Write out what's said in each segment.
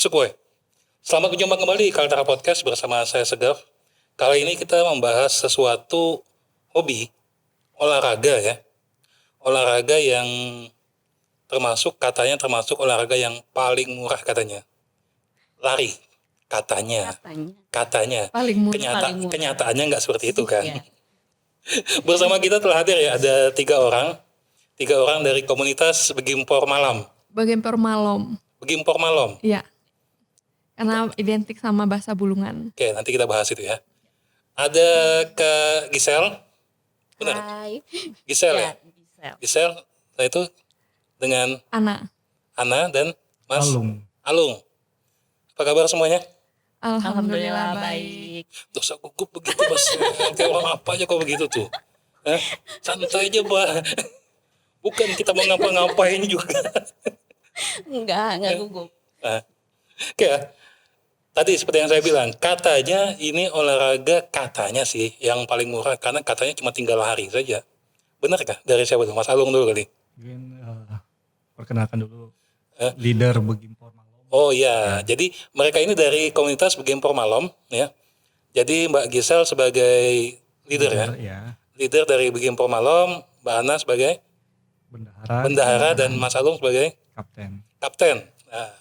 Masuk gue. Selamat berjumpa kembali di Kaltara Podcast bersama saya Segaf. Kali ini kita membahas sesuatu hobi, olahraga ya. Olahraga yang termasuk olahraga yang paling murah katanya. Lari katanya. Paling murah. Kenyataannya nggak seperti itu kan. Iya. Bersama kita telah hadir ya ada tiga orang dari komunitas Begimpor Malam. Begimpor Malom. Iya. Karena identik sama bahasa Bulungan. Oke, nanti kita bahas itu ya. Ada Kak Gisel. Benar? Hai. Gisel ya? Gisel. Nah itu dengan Ana dan Mas Alung. Apa kabar semuanya? Alhamdulillah baik. Dosa gugup begitu Mas. Kayak orang apa aja kok begitu tuh. Santai aja Mbak. Bukan kita mau ngapa-ngapain juga. Enggak gugup. Oke. Tadi seperti yang saya bilang, katanya ini olahraga katanya sih yang paling murah karena katanya cuma tinggal lari saja. Benar kah? Dari siapa tuh? Mas Alung dulu kali. Mungkin perkenalkan dulu leader Begimpor Malam. Oh iya, jadi mereka ini dari komunitas Begimpor Malam ya. Jadi Mbak Gisel sebagai leader ya. Leader dari Begimpor Malam, Mbak Ana sebagai bendahara dan Mas Alung sebagai kapten. Nah.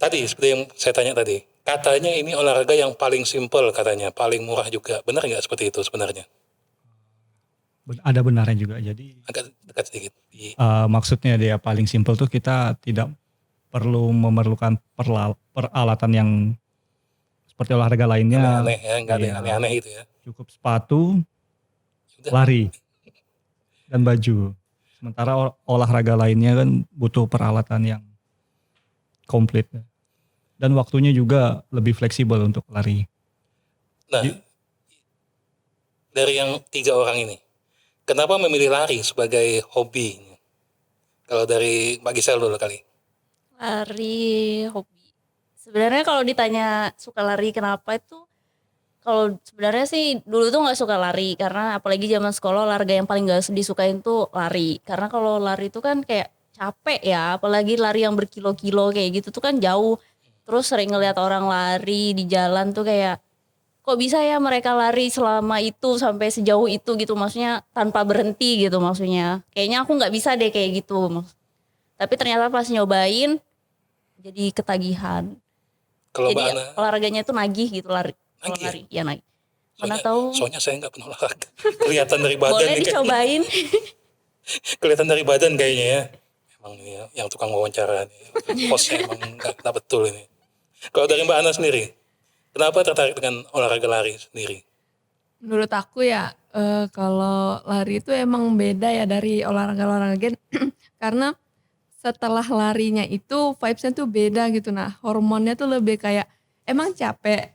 Tadi seperti yang saya tanya tadi, katanya ini olahraga yang paling simpel katanya, paling murah juga. Benar nggak seperti itu sebenarnya? Ada benarnya juga. Jadi agak dekat sedikit. Maksudnya dia paling simpel tuh kita tidak perlu memerlukan peralatan yang seperti olahraga lainnya. Aneh-aneh ya, nggak ada yang aneh-aneh itu ya. Cukup sepatu, lari, dan baju. Sementara olahraga lainnya kan butuh peralatan yang komplit. Dan waktunya juga lebih fleksibel untuk lari. Nah, dari yang tiga orang ini, kenapa memilih lari sebagai hobi? Kalau dari Mbak Gisel dulu kali. Lari hobi. Sebenarnya kalau ditanya suka lari kenapa itu, kalau sebenarnya sih dulu tuh nggak suka lari karena apalagi zaman sekolah olahraga yang paling nggak disukain tuh lari. Karena kalau lari itu kan kayak capek ya, apalagi lari yang berkilo-kilo kayak gitu tuh kan jauh. Terus sering ngeliat orang lari di jalan tuh kayak kok bisa ya mereka lari selama itu sampai sejauh itu gitu, maksudnya tanpa berhenti gitu maksudnya. Kayaknya aku nggak bisa deh kayak gitu. Tapi ternyata pas nyobain jadi ketagihan. Kalau jadi Mbak Ana, olahraganya tuh nagih gitu lari. Nagih? Ya nagih. Mana tahu? Soalnya saya nggak pernah olahraga. Kelihatan dari badan. Boleh dicobain. Kelihatan dari badan kayaknya ya. Emang ini ya, yang tukang wawancara nih. Hostnya emang nggak betul ini. Kalau dari Mbak Ana sendiri, kenapa tertarik dengan olahraga lari sendiri? Menurut aku ya kalau lari itu emang beda ya dari olahraga karena setelah larinya itu vibesnya tuh beda gitu. Nah hormonnya tuh lebih kayak emang capek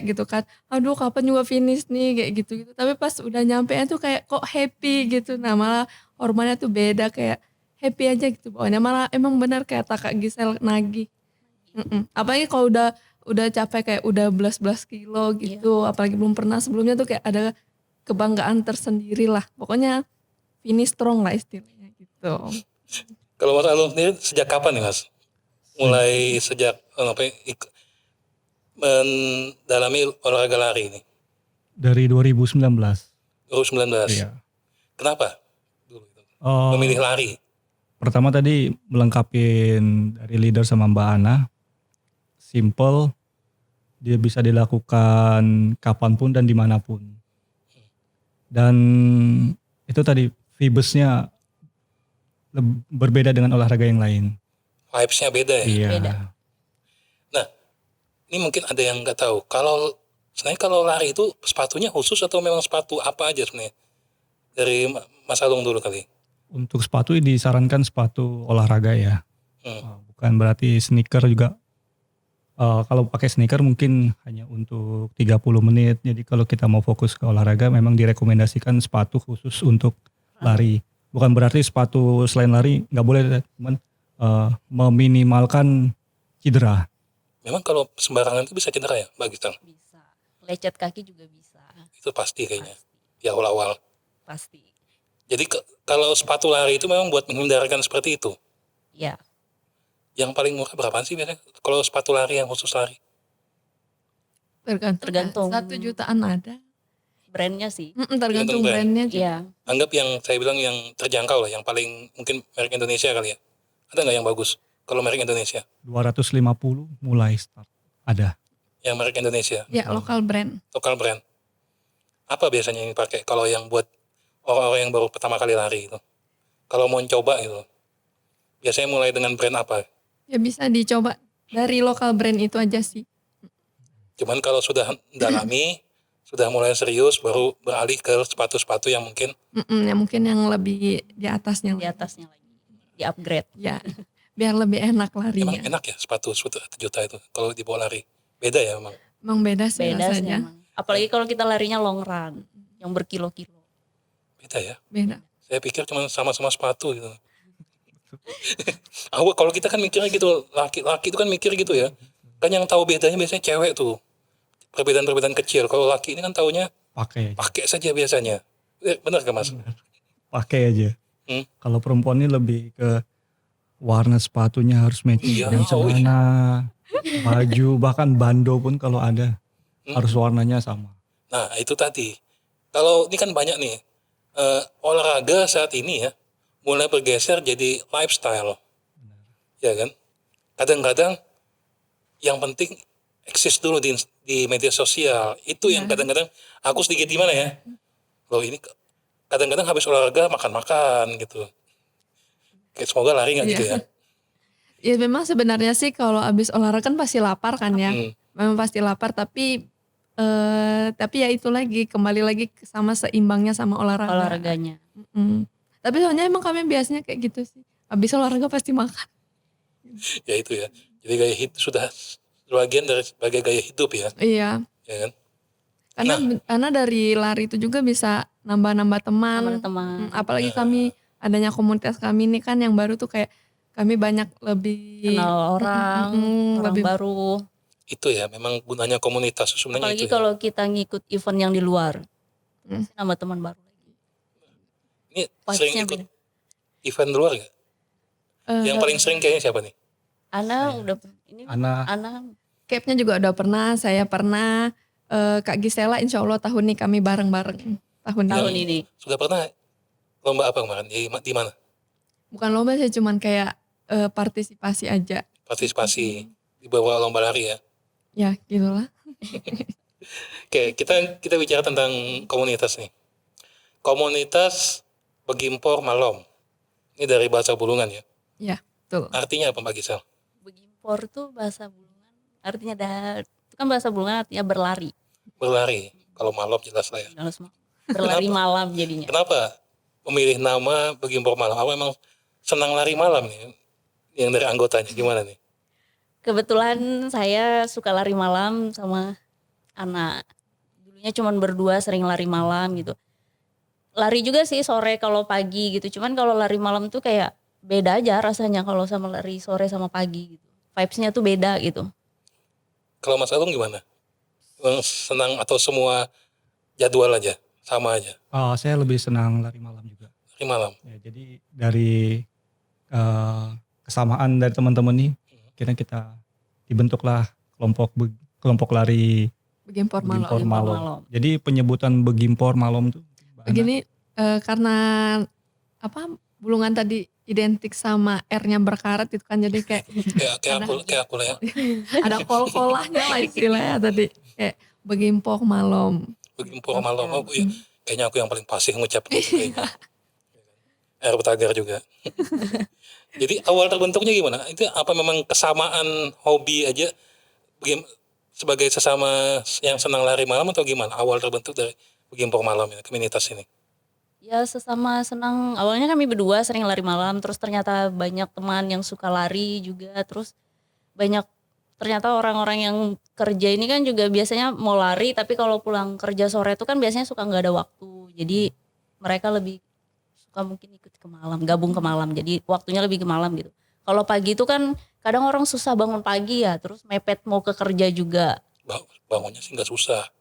gitu kan, aduh kapan juga finish nih kayak gitu. Tapi pas udah nyampe tuh kayak kok happy gitu. Nah malah hormonnya tuh beda, kayak happy aja gitu pokoknya. Malah emang benar kayak Kak Gisel nagih. Apalagi kalau udah capek kayak udah belas kilo gitu, apalagi belum pernah sebelumnya tuh kayak ada kebanggaan tersendiri lah. Pokoknya finish strong lah istilahnya gitu. Kalau Mas Alung sendiri sejak kapan nih Mas? Mulai sejak mendalami olahraga lari ini? Dari 2019. 2019? Iya. Kenapa? Memilih lari? Pertama tadi melengkapin dari leader sama Mbak Ana. Simple, dia bisa dilakukan kapanpun dan dimanapun. Dan itu tadi vibesnya berbeda dengan olahraga yang lain. Vibesnya beda ya? Iya. Beda. Nah, ini mungkin ada yang nggak tahu. Sebenarnya kalau lari itu sepatunya khusus atau memang sepatu apa aja sebenarnya? Dari Mas Alung dulu kali. Untuk sepatu disarankan sepatu olahraga ya. Bukan berarti sneaker juga. Kalau pakai sneaker mungkin hanya untuk 30 menit. Jadi kalau kita mau fokus ke olahraga memang direkomendasikan sepatu khusus untuk lari. Bukan berarti sepatu selain lari nggak boleh, cuman meminimalkan cedera. Memang kalau sembarangan itu bisa cedera ya Mbak Gisel? Bisa. Lecet kaki juga bisa. Itu pasti kayaknya. Di awal-awal. Pasti. Jadi kalau sepatu lari itu memang buat menghindarkan seperti itu? Iya. Yang paling murah berapaan sih biasanya? Kalau sepatu lari yang khusus lari? Tergantung. 1 jutaan ada. Brandnya sih. Tergantung Tergantung brand. brandnya juga. Iya. Anggap yang saya bilang yang terjangkau lah, yang paling mungkin merek Indonesia kali ya. Ada nggak yang bagus? Kalau merek Indonesia? 250 mulai start. Ada. Yang merek Indonesia, Ya lokal brand. lokal brand. Apa biasanya yang dipakai kalau yang buat orang-orang yang baru pertama kali lari itu? Kalau mau coba gitu, biasanya mulai dengan brand apa? Ya bisa dicoba dari lokal brand itu aja sih. Cuman kalau sudah dalami, sudah mulai serius, baru beralih ke sepatu-sepatu yang mungkin Ya mungkin yang lebih di atasnya. Di atasnya lagi. Di upgrade. Ya biar lebih enak emang larinya. enak ya sepatu 1 juta itu kalau dibawa lari. Beda ya memang. Emang beda sih Beda sih rasanya. emang. Apalagi kalau kita larinya long run. Yang berkilo-kilo. Beda ya. Beda. Saya pikir cuma sama-sama sepatu gitu. Kalau kita kan mikirnya gitu, laki-laki itu kan mikir gitu ya. Kan yang tahu bedanya biasanya cewek tuh. Perbedaan-perbedaan kecil. Kalau laki ini kan taunya Pakai aja. pakai saja biasanya. Benar kan Mas? Pakai aja. Hmm. Kalau perempuan ini lebih ke warna sepatunya harus matching Iya, dengan celana, baju, bahkan bando pun kalau ada harus warnanya sama. Nah itu tadi. Kalau ini kan banyak nih. Olahraga saat ini ya. Mulai bergeser jadi lifestyle. Ya kan? Kadang-kadang yang penting eksis dulu di media sosial. Itu yang kadang-kadang aku sedikit gimana ya. Loh ini kadang-kadang habis olahraga makan-makan gitu. Kayak semoga lari gak gitu ya. Ya memang sebenarnya sih kalau abis olahraga kan pasti lapar kan ya. Hmm. Memang pasti lapar tapi ya itu lagi kembali lagi sama seimbangnya sama olahraga. Olahraganya. Tapi soalnya emang kami biasanya kayak gitu sih. Abis olahraga pasti makan. Ya itu ya. Jadi gaya hidup sudah bagian dari sebagai gaya hidup ya. Iya. Ya kan? Karena dari lari itu juga bisa nambah-nambah teman. Teman-teman. Apalagi kami adanya komunitas kami ini kan yang baru tuh kayak kami banyak lebih Kenal orang. Orang lebih baru. Itu ya memang gunanya komunitas sebenarnya Apalagi itu ya. kalau kita ngikut event yang di luar. Pasti nambah teman baru lagi. Ini sering Vibes-nya ikut beda. event di luar gak? Yang paling sering kayaknya siapa nih? Ana udah ini Ana Ana Cape-nya juga udah pernah, saya pernah, Kak Gisela insya Allah tahun ini kami bareng-bareng. Tahun ini. Sudah pernah lomba apa kemarin? Di mana? Bukan lomba sih, cuman kayak partisipasi aja. Partisipasi di bawah lomba lari ya. Ya gitulah. Oke, kita bicara tentang komunitas nih. Komunitas Begimpor Malom. Ini dari bahasa Bulungan ya. Ya betul. Artinya apa Mbak Gisel? Begimpor tuh bahasa Bulungan. Artinya itu kan bahasa Bulungan artinya berlari. Berlari. Kalau malom jelas lah ya. Berlari malam jadinya. Kenapa memilih nama Begimpor Malom? Apa emang senang lari malam nih? Yang dari anggotanya gimana nih? Kebetulan saya suka lari malam sama anak. Dulunya cuman berdua sering lari malam gitu. Lari juga sih sore kalau pagi gitu. Cuman kalau lari malam tuh kayak beda aja rasanya kalau sama lari sore sama pagi gitu. Vibes-nya tuh beda gitu. Kalau Mas Agung gimana? Emang senang atau semua jadwal aja? Sama aja? saya lebih senang lari malam juga. Lari malam? Ya, jadi dari kesamaan dari teman-teman nih, kita dibentuklah kelompok lari Begimpor Malom. Begimpor Malom. Malom. Jadi penyebutan Begimpor Malom tuh Begini karena Bulungan tadi identik sama R-nya berkarat itu kan jadi kayak Kayak aku lah ya. ada kol-kolahnya lah istilahnya tadi kayak Begimpor Malom. Begimpor Malom. Oh, iya. Kayaknya aku yang paling fasih ngucap gitu kayaknya. R Betagar juga. Jadi awal terbentuknya gimana? Itu apa memang kesamaan hobi aja sebagai sesama yang senang lari malam atau gimana? Awal terbentuk dari Begimpor Malom ini, komunitas ini. Ya sesama senang. Awalnya kami berdua sering lari malam. Terus ternyata banyak teman yang suka lari juga. Terus banyak ternyata orang-orang yang kerja ini kan juga biasanya mau lari. Tapi kalau pulang kerja sore itu kan biasanya suka gak ada waktu. Jadi mereka lebih suka mungkin ikut ke malam. Gabung ke malam. Jadi waktunya lebih ke malam gitu. Kalau pagi itu kan kadang orang susah bangun pagi ya. Terus mepet mau ke kerja juga. Bangunnya sih gak susah.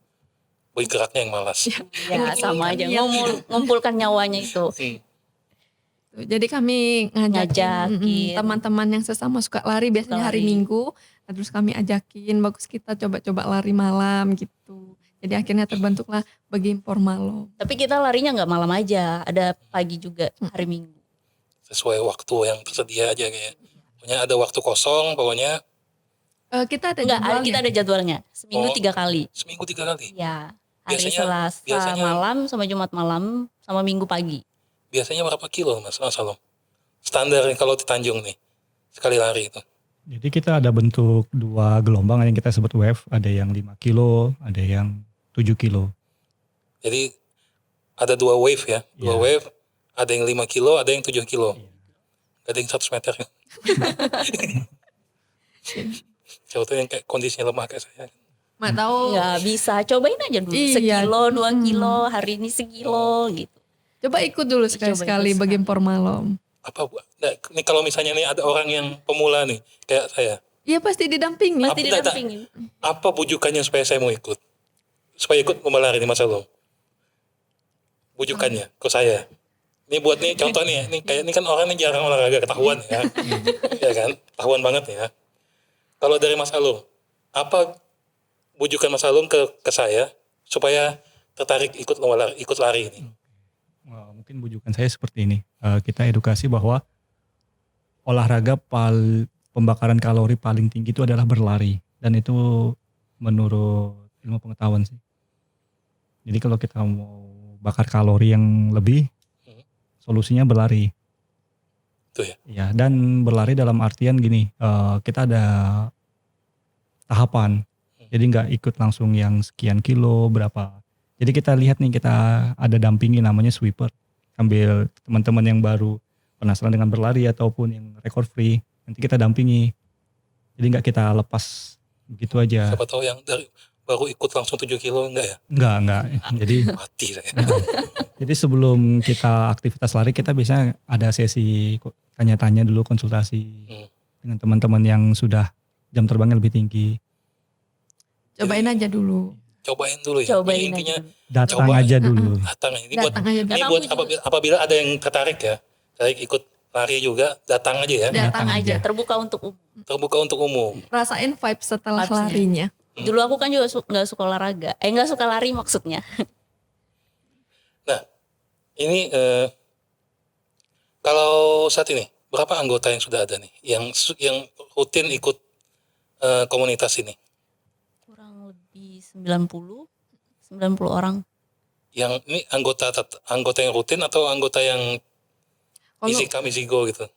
Bergeraknya yang malas. Ya sama aja ngumpulkan nyawanya itu. Jadi kami ngajakin Ngajakin. teman-teman yang sesama suka lari biasanya hari lari. Minggu. Nah, terus kami ajakin bagus kita coba-coba lari malam gitu. Jadi akhirnya terbentuklah Begim for Malom. Tapi kita larinya nggak malam aja, ada pagi juga hari Minggu. Sesuai waktu yang tersedia aja kayak. Pokoknya ada waktu kosong pokoknya Kita ada Enggak, jadwalnya. kita ada jadwalnya. Seminggu Oh. 3 kali. seminggu 3 kali. Ya, hari Biasanya- Selasa malam sama Jumat malam sama Minggu pagi. Biasanya berapa kilo Mas Salom? Standar kalau di Tanjung nih sekali lari itu. Jadi kita ada bentuk 2 gelombang yang kita sebut wave, ada yang 5 kilo, ada yang 7 kilo. Jadi ada 2 wave ya, 2 Iya. wave, ada yang 5 kilo, ada yang 7 kilo. Iya. Ada yang 100 meter ya. Siapa tuh yang kayak kondisinya lemah kayak saya. Mak tahu. Nggak bisa, cobain aja dulu. Iya. Sekilo, 2 kilo, hari ini sekilo gitu. Coba ikut dulu sekali-sekali ikut Begim for Malom. Apa Bu? Nah, ini kalau misalnya nih ada orang yang pemula nih kayak saya. Iya pasti didampingi. Pasti Apa- didampingin. Apa bujukannya supaya saya mau ikut? Supaya ikut lomba lari nih Mas Salom. Bujukannya ke saya. Ini buat nih contoh nih, ini kayak ini kan orang ini jarang olahraga ketahuan ya. Ya kan? Ketahuan banget ya. Kalau dari Mas Alum, apa bujukan Mas Alum ke saya supaya tertarik ikut lomba lari, ikut lari ini? Wah, mungkin bujukan saya seperti ini. Kita edukasi bahwa olahraga pembakaran kalori paling tinggi itu adalah berlari, dan itu menurut ilmu pengetahuan sih. Jadi kalau kita mau bakar kalori yang lebih, solusinya berlari. Itu ya. Ya, dan berlari dalam artian gini, kita ada tahapan. Jadi nggak ikut langsung yang sekian kilo berapa. Jadi kita lihat nih, kita ada dampingi namanya sweeper. Ambil teman-teman yang baru penasaran dengan berlari ataupun yang record free, nanti kita dampingi. Jadi nggak kita lepas begitu aja. Siapa tahu yang dari baru ikut langsung 7 kilo enggak ya? Enggak. Jadi Mati saya. Jadi sebelum kita aktivitas lari, kita biasanya ada sesi tanya-tanya dulu, konsultasi dengan teman-teman yang sudah jam terbangnya lebih tinggi. Cobain aja dulu. Cobain dulu ya. Cobain Ini intinya aja. Datang Coba. aja dulu. datang ini buat Datang aja dulu. ini Karena buat aku juga- apabila ada yang tertarik ya, tertarik ikut lari juga, datang aja ya. Datang Datang aja, aja. terbuka untuk umum. Terbuka untuk umum. Rasain vibe setelah Vibes-nya. larinya. Dulu aku kan juga nggak suka olahraga. Nggak suka lari maksudnya. Nah, ini kalau saat ini berapa anggota yang sudah ada nih yang rutin ikut komunitas ini? Kurang lebih 90 orang. Yang ini anggota yang rutin atau anggota yang Kalau easy come easy go gitu?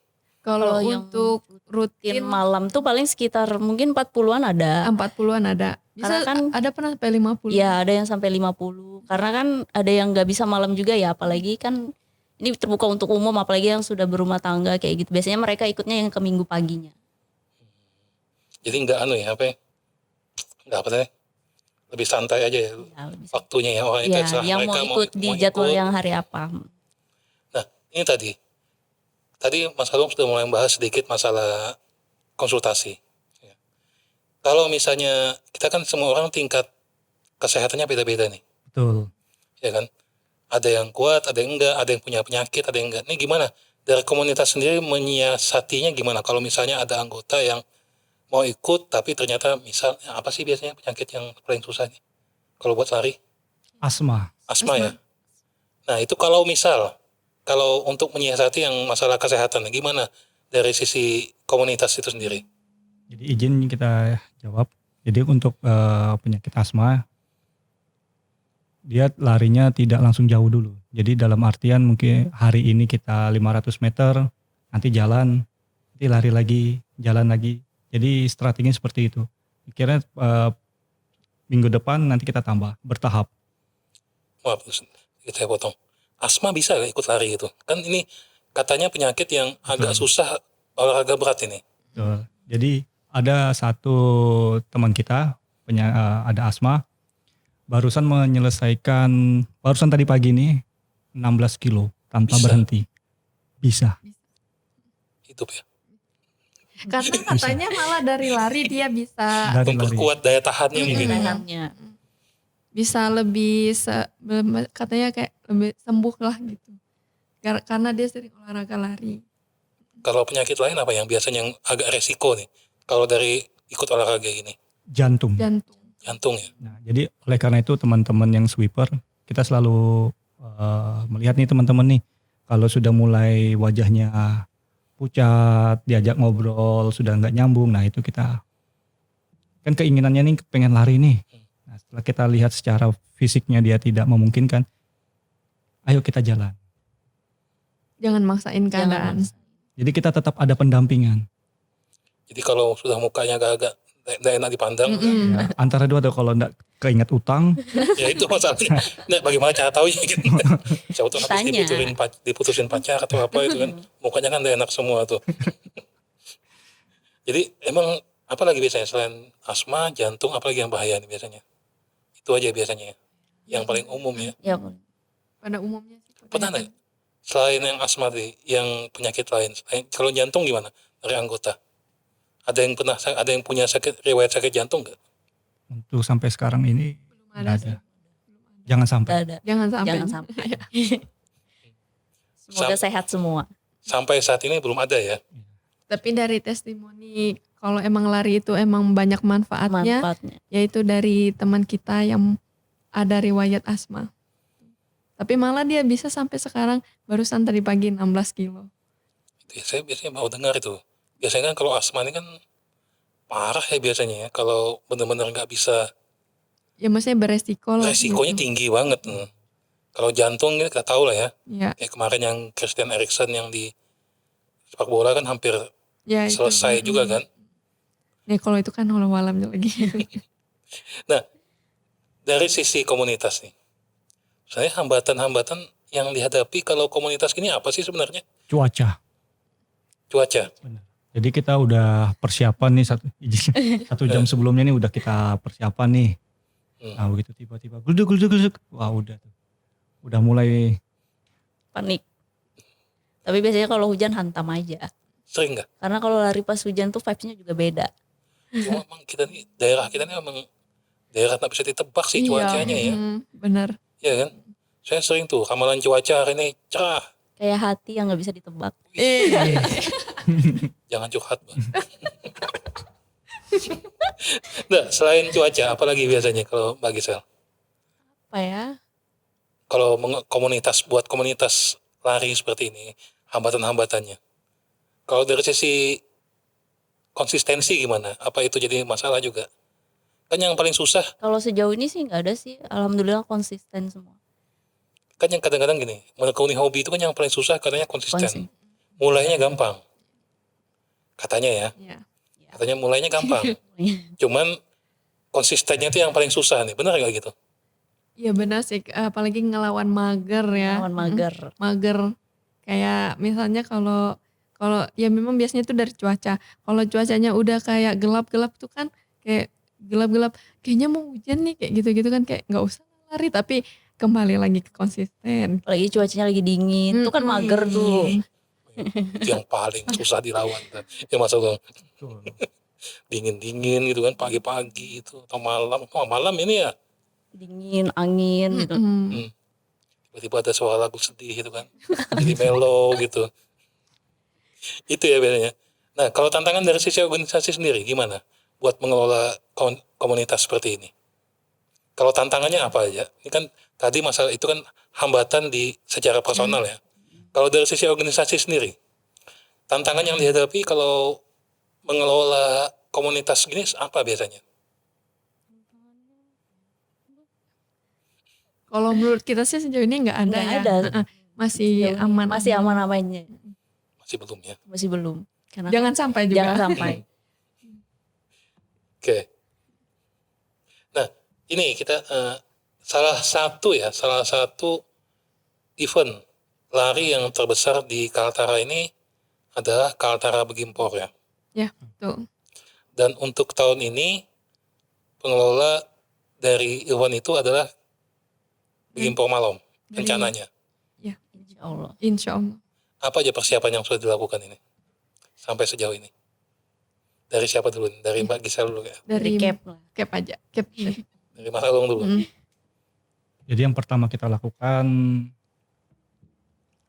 kalau Kalau yang untuk Rutin rutin malam tuh paling sekitar mungkin 40-an ada. 40-an ada. Bisa Karena kan- ada pernah sampai 50. Ya ada yang sampai 50. Karena kan ada yang nggak bisa malam juga ya. Apalagi kan ini terbuka untuk umum. Apalagi yang sudah berumah tangga kayak gitu. Biasanya mereka ikutnya yang ke minggu paginya. Jadi nggak nggak apa sih? Lebih santai aja ya Ya, lebih waktunya ya orang itu ya, terserah yang mau mereka ikut di jadwal ikut. yang hari apa. Nah, ini tadi Mas Alum sudah mulai membahas sedikit masalah konsultasi. Ya. Kalau misalnya kita kan semua orang tingkat kesehatannya beda-beda nih, Betul. ya kan? Ada yang kuat, ada yang enggak, ada yang punya penyakit, ada yang enggak. Ini gimana? Dari komunitas sendiri menyiasatinya gimana? Kalau misalnya ada anggota yang mau ikut tapi ternyata misalnya apa sih biasanya penyakit yang paling susah nih? Kalau buat lari, Asma. asma ya. Nah, itu kalau untuk menyiasati yang masalah kesehatan, gimana dari sisi komunitas itu sendiri? Jadi izin kita jawab. Jadi untuk penyakit asma, dia larinya tidak langsung jauh dulu. Jadi dalam artian mungkin hari ini kita 500 meter, nanti jalan, nanti lari lagi, jalan lagi. Jadi strateginya seperti itu. Kira minggu depan nanti kita tambah, bertahap. Wah, kita potong. Asma bisa nggak ikut lari itu? Kan ini katanya penyakit yang agak susah olahraga berat ini. Betul. Jadi ada satu teman kita ada asma, barusan tadi pagi ini 16 kilo tanpa Bisa. berhenti. Bisa. Hidup ya. Karena katanya malah dari lari dia bisa Dari lari. Memperkuat daya tahannya mungkin. ya. Tahannya. bisa lebih katanya kayak lebih sembuh lah gitu. karena dia sering olahraga lari. Kalau penyakit lain apa yang biasanya yang agak resiko nih? Kalau dari ikut olahraga ini, Jantung. jantung ya. Nah, jadi oleh karena itu teman-teman yang sweeper, kita selalu melihat nih teman-teman nih, kalau sudah mulai wajahnya pucat, diajak ngobrol, sudah nggak nyambung, nah itu kita kan keinginannya nih pengen lari nih. Nah, setelah kita lihat secara fisiknya dia tidak memungkinkan, ayo kita jalan. Jangan maksain Jangan keadaan. maksa. Jadi kita tetap ada pendampingan. Jadi kalau sudah mukanya agak-agak tidak enak dipandang, Ya, antara dua tuh kalau nggak keinget utang, ya itu masalahnya. Nah, bagaimana cara tahu ya gitu. Siapa tuh habis Tanya. diputusin pacar atau apa itu kan, mukanya kan tidak enak semua tuh. Jadi emang apa lagi biasanya selain asma, jantung, apa lagi yang bahaya nih biasanya? Itu aja biasanya ya. Yang paling umum ya. Ya, Pada umumnya sih. Pernah nggak? Selain yang asma tadi, yang penyakit lain, kalau jantung gimana dari anggota? Ada yang punya riwayat sakit jantung nggak? untuk sampai sekarang ini Belum nggak ada ada. sih. Jangan sampai. nggak ada. Jangan sampai. Jangan sampai. Semoga sehat semua. Sampai saat ini belum ada ya. Tapi dari testimoni kalau emang lari itu emang banyak manfaatnya, Manfaatnya. yaitu dari teman kita yang ada riwayat asma. Tapi malah dia bisa sampai sekarang barusan tadi pagi 16 kilo. Itu ya, saya biasanya mau dengar itu. Biasanya kan kalau asma ini kan parah ya biasanya ya. Kalau benar-benar nggak bisa, Ya maksudnya beresiko lah. resikonya gitu. tinggi banget. Kalau jantung kita tahu lah ya. Ya, Kayak kemarin yang Christian Eriksen yang di sepak bola kan hampir ya itu. selesai juga kan. Nih kalau itu kan walau alamnya lagi. Nah, dari sisi komunitas nih, saya hambatan-hambatan yang dihadapi kalau komunitas ini apa sih sebenarnya? Cuaca. Cuaca. Benar. Jadi kita udah persiapan nih satu jam sebelumnya nih udah kita persiapan nih. Nah begitu tiba-tiba gluduk, wah udah tuh. Udah mulai Panik. Tapi biasanya kalau hujan hantam aja. Sering nggak? Karena kalau lari pas hujan tuh vibes-nya juga beda. Cuma memang daerah kita ini memang daerah tak bisa ditebak sih cuacanya ya. Benar. Iya kan? Saya sering tuh ramalan cuaca hari ini cerah. Kayak hati yang nggak bisa ditebak. Jangan curhat, Bang. Nah, selain cuaca, apalagi biasanya kalau Mbak Gisel? Apa ya? Kalau buat komunitas lari seperti ini, hambatan-hambatannya. Kalau dari sisi konsistensi gimana? Apa itu jadi masalah juga? Kan yang paling susah, Kalau sejauh ini sih nggak ada sih. Alhamdulillah konsisten semua. kan yang kadang-kadang gini, menekuni hobi itu kan yang paling susah katanya konsisten. Konsisten. Mulainya gampang. Katanya ya, Ya. katanya mulainya gampang. Cuman konsistennya itu yang paling susah nih, benar nggak gitu? Iya benar sih, apalagi ngelawan mager ya. Lawan mager. Mager. Kayak misalnya kalau ya memang biasanya itu dari cuaca. Kalau cuacanya udah kayak gelap-gelap tuh kan kayak gelap-gelap, kayaknya mau hujan nih kayak gitu-gitu kan kayak nggak usah lari, tapi kembali lagi ke konsisten. Apalagi cuacanya lagi dingin. Itu kan mager tuh. Itu yang paling susah dilawan. Ya masa Bang? Dingin-dingin gitu kan, pagi-pagi itu atau malam. Oh, malam ini ya Dingin, angin gitu. tiba-tiba ada suara lagu sedih gitu kan. Jadi mellow gitu. Itu ya bedanya. Nah, kalau tantangan dari sisi organisasi sendiri gimana buat mengelola komunitas seperti ini? Kalau tantangannya apa aja? Ini kan tadi masalah itu kan hambatan di secara personal ya. Kalau dari sisi organisasi sendiri, tantangan yang dihadapi kalau mengelola komunitas gini apa biasanya? Kalau menurut kita sih sejauh ini nggak ada Nggak ya. ada. Masih aman. Masih aman-amannya. Masih belum ya? Masih belum. Karena Jangan sampai juga. jangan sampai. Oke. Nah, ini kita salah satu event lari yang terbesar di Kaltara ini adalah Kaltara Begimpor ya. Ya, betul. Dan untuk tahun ini pengelola dari event itu adalah Begimpor Malam rencananya. Ya, Insya Allah. insya Allah. Apa aja persiapan yang sudah dilakukan ini sampai sejauh ini? Dari siapa dulu? Dari Mbak Gisel dulu ya? Dari Recap lah. cap aja. Cap. Dari Mas Agung dulu? Mm. Jadi yang pertama kita lakukan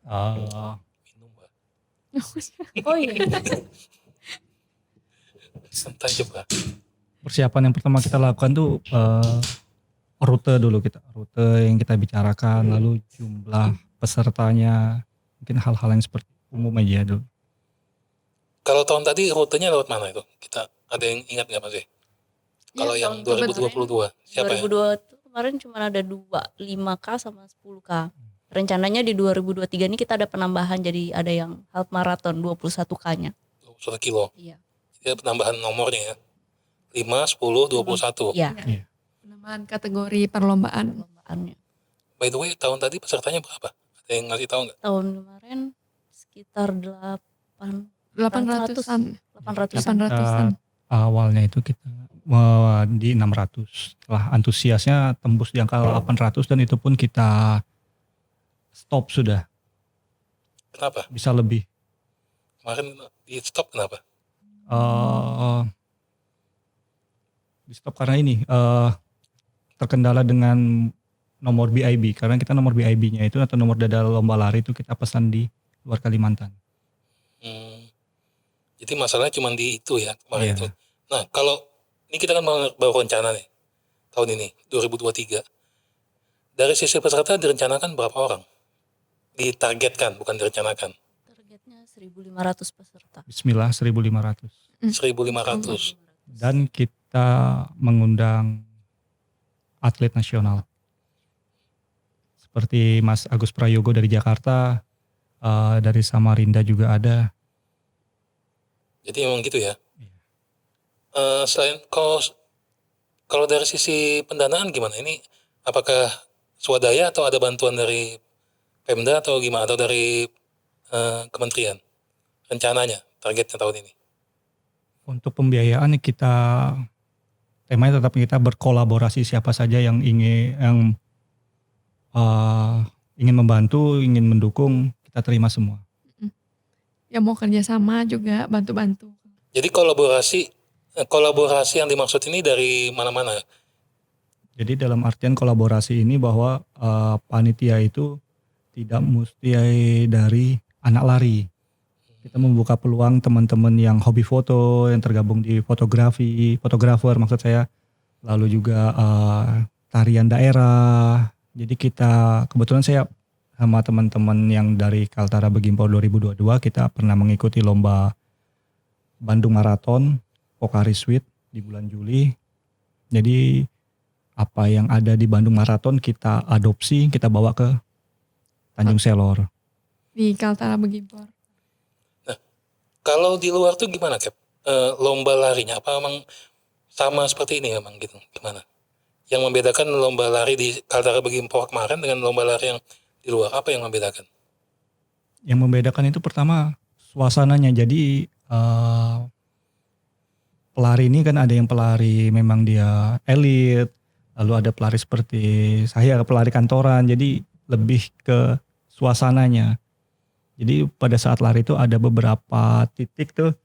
Minum, Pak. Oh iya. Santai aja, Pak. Persiapan yang pertama kita lakukan tuh rute dulu rute yang kita bicarakan, lalu jumlah pesertanya, mungkin hal-hal yang seperti umum aja dulu. Kalau tahun tadi rutenya lewat mana itu? Kita ada yang ingat nggak Mas? Kalau yang tahun 2022 siapa ya? 2002 tuh kemarin cuma ada 5K sama 10K. Rencananya di 2023 ini kita ada penambahan, jadi ada yang half marathon 21K-nya. 21 kilo. Iya. Jadi penambahan nomornya ya. 5, 10, 21. Iya. Penambahan kategori perlombaan. Perlombaannya. By the way, tahun tadi pesertanya berapa? Ada yang ngasih tahu nggak? Tahun kemarin sekitar 800-an. 800-an. Awalnya itu kita di 600, setelah antusiasnya tembus di angka 800 dan itu pun kita stop sudah, Kenapa? bisa lebih. Kemarin di stop kenapa? Di stop karena ini terkendala dengan nomor BIB, karena kita nomor BIB-nya itu atau nomor dada lomba lari itu kita pesan di luar Kalimantan. Jadi masalahnya cuma di itu ya kemarin Iya. itu. Nah kalau ini kita kan baru rencana nih tahun ini 2023. Dari sisi peserta direncanakan berapa orang? Ditargetkan bukan direncanakan. Targetnya 1.500 peserta. Bismillah 1.500. 1.500. Dan kita mengundang atlet nasional. Seperti Mas Agus Prayogo dari Jakarta, dari Samarinda juga ada. Jadi memang gitu ya. Selain kalau dari sisi pendanaan gimana? Ini apakah swadaya atau ada bantuan dari Pemda atau gimana? Atau dari kementerian? Rencananya, targetnya tahun ini. Untuk pembiayaan temanya tetap kita berkolaborasi, siapa saja yang ingin membantu, ingin mendukung, kita terima semua. Ya mau kerjasama juga bantu-bantu. Jadi kolaborasi yang dimaksud ini dari mana-mana? Jadi dalam artian kolaborasi ini bahwa panitia itu tidak mesti dari anak lari. Kita membuka peluang teman-teman yang hobi foto, yang tergabung di fotografer maksud saya. Lalu juga tarian daerah. Jadi kebetulan saya sama teman-teman yang dari Kaltara Begimpor 2022 kita pernah mengikuti lomba Bandung Marathon Pocari Sweat di bulan Juli. Jadi apa yang ada di Bandung Marathon kita adopsi, kita bawa ke Tanjung Selor. Di Kaltara Begimpor. Nah, kalau di luar tuh gimana Cap? Lomba larinya apa memang sama seperti ini memang gitu? Gimana? Yang membedakan lomba lari di Kaltara Begimpor kemarin dengan lomba lari yang di luar, apa yang membedakan? Yang membedakan itu pertama suasananya. Jadi pelari ini kan ada yang pelari memang dia elit, lalu ada pelari seperti saya pelari kantoran, jadi lebih ke suasananya. Jadi pada saat lari itu ada beberapa titik tuh,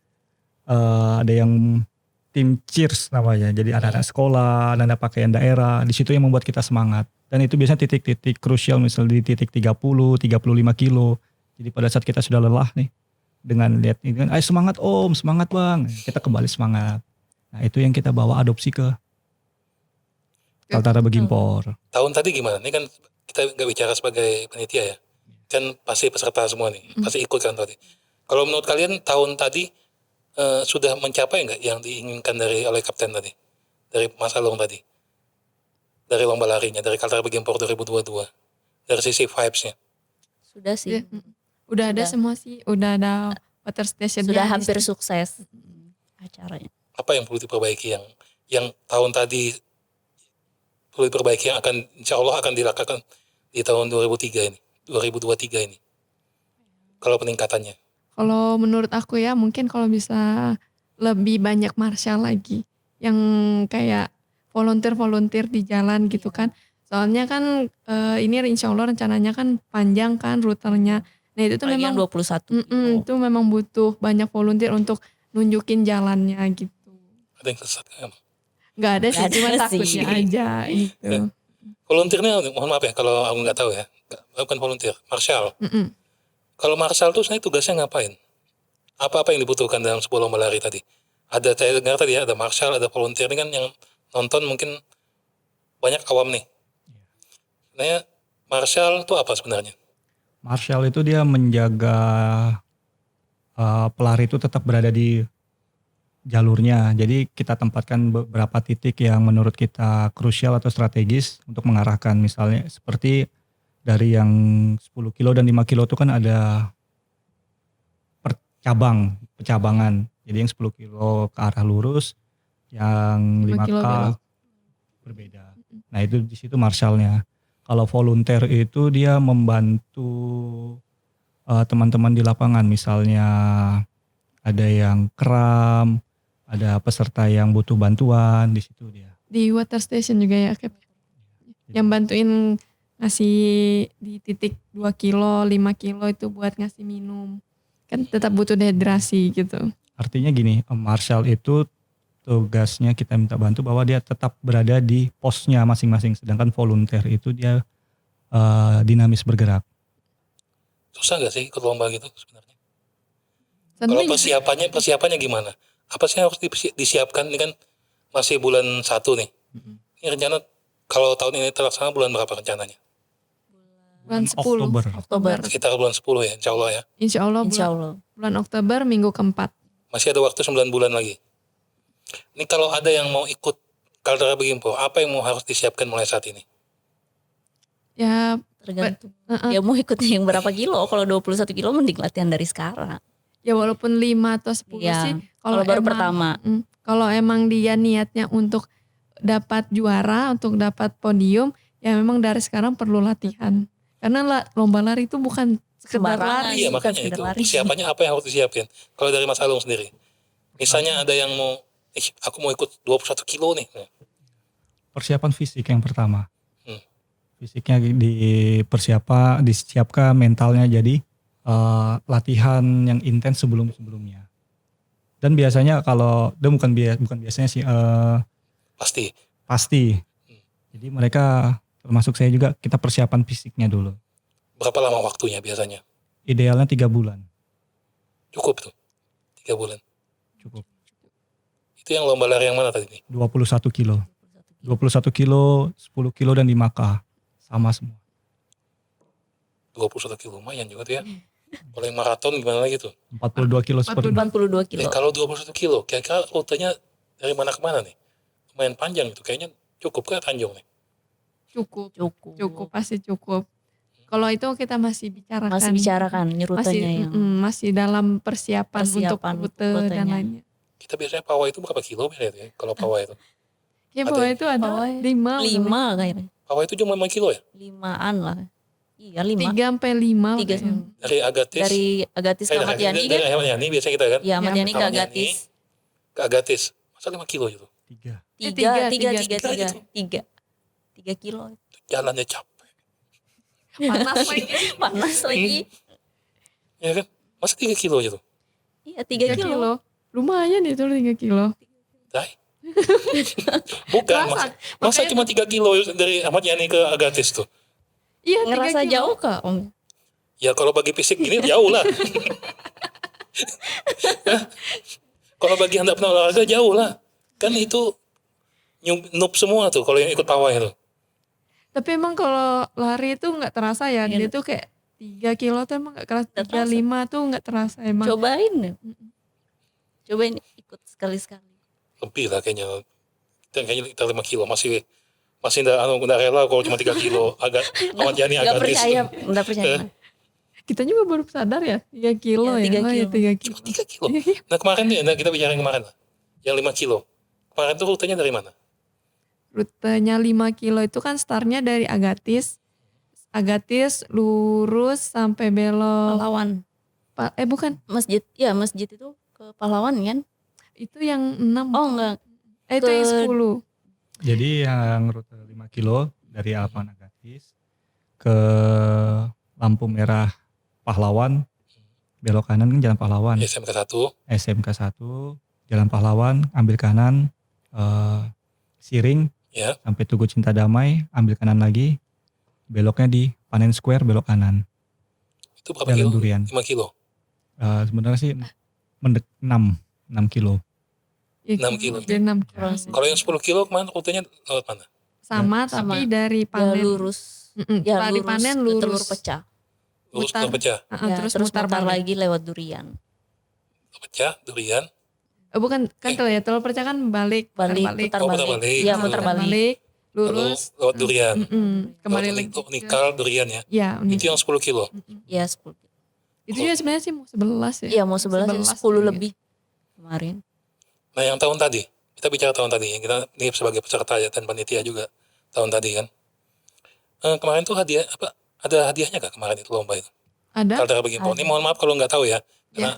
ada yang tim cheers namanya, jadi anak-anak sekolah, anak-anak pakaian daerah, di situ yang membuat kita semangat. Dan itu biasanya titik-titik krusial, misalnya di titik 30, 35 kilo. Jadi pada saat kita sudah lelah nih, dengan lihat ini kan, ayo semangat om, semangat bang, kita kembali semangat. Nah itu yang kita bawa adopsi ke Kaltara Begimpor. Tahun tadi gimana? Ini kan kita nggak bicara sebagai panitia ya, kan pasti peserta semua nih, pasti ikut kan tadi. Kalau menurut kalian tahun tadi sudah mencapai nggak yang diinginkan oleh kapten tadi, dari Mas Alung tadi, dari lomba larinya, dari Kaltara Begimpor 2022, dari sisi vibes-nya? Sudah sih. Udah ada Sudah. semua sih, udah ada water station. Sudah hampir sukses acaranya. Apa yang perlu diperbaiki yang tahun tadi perlu diperbaiki yang akan insya Allah akan dilakukan di tahun 2023 ini? Kalau peningkatannya. Kalau menurut aku ya mungkin kalau bisa lebih banyak marshal lagi. Yang kayak volunteer di jalan gitu kan. Soalnya kan ini insya Allah rencananya kan panjang kan rutenya. Nah itu tuh Apalagi yang memang 21 itu memang butuh banyak volunteer untuk nunjukin jalannya gitu. Ada yang sesat kan? Nggak ada sih, Nggak cuma ada takutnya sih. aja gitu. Volunteernya mohon maaf ya kalau aku nggak tahu ya, bukan volunteer, marshal. Kalau marshal tuh sebenarnya tugasnya ngapain? Apa-apa yang dibutuhkan dalam sebuah lomba lari tadi? Ada, saya dengar tadi ya, ada marshal, ada volunteer. Ini kan yang nonton mungkin banyak awam nih. Sebenarnya marshal itu apa sebenarnya? Marshal itu dia menjaga pelari itu tetap berada di jalurnya. Jadi kita tempatkan beberapa titik yang menurut kita krusial atau strategis untuk mengarahkan. Misalnya seperti dari yang 10 kilo dan 5 kilo itu kan ada pecabangan. Jadi yang 10 kilo ke arah lurus, yang 5 5K kilo belok. berbeda. Nah itu di situ marshalnya. Kalau volunteer itu dia membantu teman-teman di lapangan. Misalnya ada yang kram, ada peserta yang butuh bantuan, di situ dia. Di water station juga ya, Kep. Yang bantuin ngasih di titik 2 kilo, 5 kilo itu buat ngasih minum. Kan tetap butuh dehidrasi gitu. Artinya gini, marshal itu tugasnya kita minta bantu bahwa dia tetap berada di posnya masing-masing. Sedangkan volunteer itu dia dinamis bergerak. Susah gak sih ikut lomba gitu sebenarnya? Santai Kalau gitu. persiapannya gimana? Apa sih yang harus disiapkan? Ini kan masih bulan 1 nih. Ini rencana kalau tahun ini terlaksana bulan berapa rencananya? Bulan 10. Oktober. Sekitar bulan 10 ya, insya Allah ya. Insya Allah Insya Allah. bulan Oktober minggu keempat. Masih ada waktu 9 bulan lagi. Ini kalau ada yang mau ikut Caldera Begimpo, apa yang harus disiapkan mulai saat ini? Ya Tergantung. Ya mau ikutnya yang berapa kilo. Kalau 21 kilo mending latihan dari sekarang. ya walaupun 5 atau 10 Iya. sih. Kalau baru emang- pertama. Kalau emang dia niatnya untuk dapat juara, untuk dapat podium, ya memang dari sekarang perlu latihan. Karena lomba lari itu bukan sekedar Sembarangan. lari. Iya bukan makanya sekedar itu. lari. Persiapannya apa yang harus disiapin? Kalau dari Mas Alung sendiri. Misalnya ada yang mau, aku mau ikut 21 kilo nih. Persiapan fisik yang pertama. Hmm. Fisiknya disiapkan mentalnya, jadi latihan yang intens sebelumnya. Dan biasanya kalau bukan biasanya sih Pasti. pasti. Jadi mereka termasuk saya juga, kita persiapan fisiknya dulu. Berapa lama waktunya biasanya? Idealnya 3 bulan. Cukup tuh. 3 bulan. Cukup. Itu yang lomba lari yang mana tadi nih? 21 kilo. 21 kilo, 10 kilo dan 5K. Sama semua. 21 kilo lumayan juga tuh ya. Kalau yang maraton gimana lagi tuh? 42 kilo seperti 42 kilo. Kalau 21 kilo, kira-kira rutenya dari mana ke mana nih? Lumayan panjang gitu. Kayaknya cukup ke Tanjung nih. Cukup pasti cukup. Kalau itu kita masih bicarakan. Masih bicarakan nih rutenya yang. Masih dalam persiapan untuk rute dan rutenya. lainnya. Kita biasanya pawai itu berapa kilo biasanya ya? Kalau pawai itu. Ya Ada bahwa ya? itu ada Pawai 5 kayaknya. Pawai itu cuma 5 kilo ya? 5-an lah. Iya 5. 3-5 Tiga Dari Agatis. dari Agatis ke Ahmad Yani dari kan? Ahmad Yani biasanya kita kan? Iya Ahmad Yani ke Ahmad Yani. Agatis. Ke Agatis. Masa 5 kilo itu? 3. Tiga. 3 kilo. Jalannya capek. panas lagi. Panas lagi. Ya kan? Masa 3 kilo aja tuh? Iya 3 3 kilo. kilo. Lumayan itu 3 kilo. Dai. Bukan. Masa cuma 3 kilo dari Ahmad Yani ke Agatis tuh? Iya 3 Ngerasa kilo. jauh kak Om? Ya kalau bagi fisik gini jauh lah. Kalau bagi yang tidak pernah olahraga jauh lah. Kan itu noob semua tuh kalau yang ikut pawai itu. Tapi emang kalau lari itu nggak terasa ya. Dia tuh kayak 3 kilo tuh emang nggak kerasa. Nggak terasa. 3-5 tuh nggak terasa emang. Cobain ikut sekali-sekali. Lebih lah kayaknya. Kayaknya kita 5 kilo masih nggak rela kalau cuma 3 kilo. Agak Ahmad Yani Gak Agatis. percaya. Kita juga baru sadar ya 3 kilo Ya, ya. 3 Oh, ya, kilo. 3 kilo. Cuma 3 kilo. Nah kemarin nih, kita bicara yang kemarin lah. Yang 5 kilo. Kemarin tuh rutenya dari mana? Rutenya 5 kilo itu kan startnya dari Agatis. Agatis lurus sampai belok. Pahlawan. Bukan. Masjid. Ya masjid itu ke Pahlawan kan? Itu yang 6. Oh enggak. Itu yang 10. Jadi yang rute 5 kilo dari Alpan Agatis ke lampu merah Pahlawan, belok kanan kan Jalan Pahlawan. SMK 1. SMK 1, Jalan Pahlawan, ambil kanan, Siring, Ya. sampai Tugu Cinta Damai, ambil kanan lagi, beloknya di Panen Square, belok kanan. Itu berapa Jalan kilo? Durian. 5 kilo. Sebenarnya sih 6 kilo. Ya, 6 kilo. lebih 6 kilo Kurang. sih. Kalau yang 10 kilo kemana rutenya lewat mana? Sama Sama. tapi dari Ya panen. lurus. Mm-mm, Ya dari lurus panen ke lurus. Telur Pecah. Lurus Mutar. Telur Pecah. Ya, Terus, terus mutar mutar balik. lagi lewat Durian. Telur Pecah, Durian. Bukan kan telur pecah kan balik Balik, putar Oh, putar balik. balik. Iya, Nah, putar balik. Lalu lurus. lewat Durian. Kembali Lewat lagi. Unikal, Durian ya. Ya, Itu yang 10 kilo. Ya 10. Itu juga sebenarnya sih mau 11 ya. Iya mau 11 11 10 gitu. lebih kemarin. Nah yang tahun tadi, kita bicara tahun tadi, yang kita ini sebagai peserta ya dan panitia juga tahun tadi kan. Kemarin tuh hadiah apa? Ada hadiahnya gak kemarin itu lomba itu? Ada? Kaldera Baking Poni. Ada. Mohon maaf kalau nggak tahu ya, karena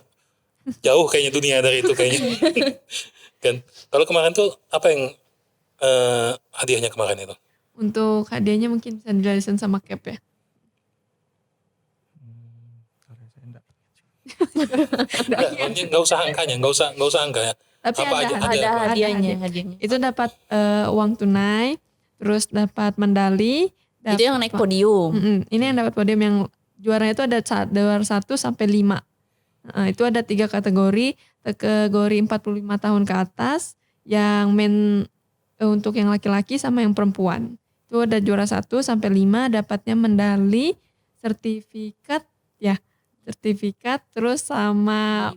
jauh kayaknya dunia dari itu kayaknya. Kan kalau kemarin tuh apa yang hadiahnya kemarin itu? Untuk hadiahnya mungkin bisa dijelasin sama Cap ya. Nggak usah angkanya, nggak usah angka ya. Tapi Apa ada, aja? Ada Ada hadiahnya, hadiah. hadiahnya. Itu dapat uang tunai, terus dapat medali. Itu yang naik podium. Ini yang dapat podium yang juaranya itu ada juara 1 sampai 5. Itu ada 3 kategori. Kategori 45 tahun ke atas, yang untuk yang laki-laki sama yang perempuan. Itu ada juara 1 sampai 5 dapatnya medali, sertifikat terus sama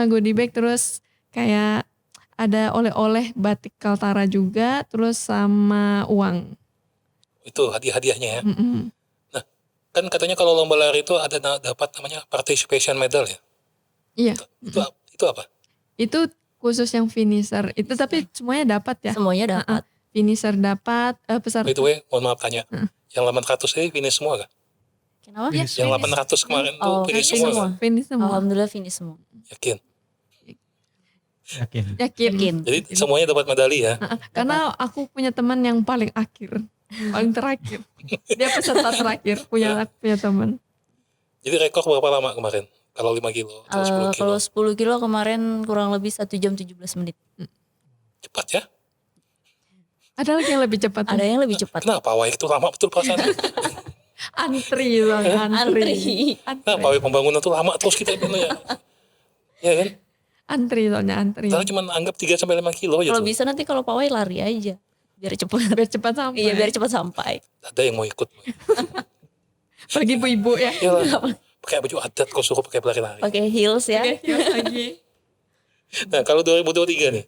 goodie bag, terus kayak ada oleh-oleh batik Kaltara juga, terus sama uang. Itu hadiah-hadiahnya ya. Mm-mm. Kan katanya kalau lomba lari itu ada dapat namanya participation medal ya. Iya. Itu apa? Itu khusus yang finisher. Itu tapi semuanya dapat ya. Semuanya dapat. Finisher dapat, peserta. By the way, mohon maaf tanya. Yang 800 ini finish semua kan? Kenapa? Finish. Yang 800 kemarin tuh Oh, finish finish semua semua. kan? Finish semua. Alhamdulillah finish semua. Yakin. Yakin. Yakin. Jadi semuanya dapat medali ya. Karena aku punya teman yang paling akhir. Paling terakhir. Dia peserta terakhir punya teman. Jadi rekor berapa lama kemarin? Kalau 5 kilo atau 10 kilo? Kalau 10 kilo kemarin kurang lebih 1 jam 17 menit. Cepat ya? Ada lagi yang lebih cepat. Ada yang lebih cepat. Kenapa Wai itu lama betul perasaan? Antri bang, antri. Kenapa Wai pembangunan tuh lama terus kita itu ya? Ya kan? Antri soalnya antri. Kita cuma anggap 3 sampai 5 kilo aja Kalau tuh. bisa nanti kalau pawai lari aja. Biar cepat. Biar cepat sampai. Iya biar cepat sampai. Ada yang mau ikut. Bagi ibu-ibu ya. Ya lah. Pakai baju adat kau suruh pakai lari-lari. Pakai heels ya. Oke, lagi. Nah kalau 2023 nih.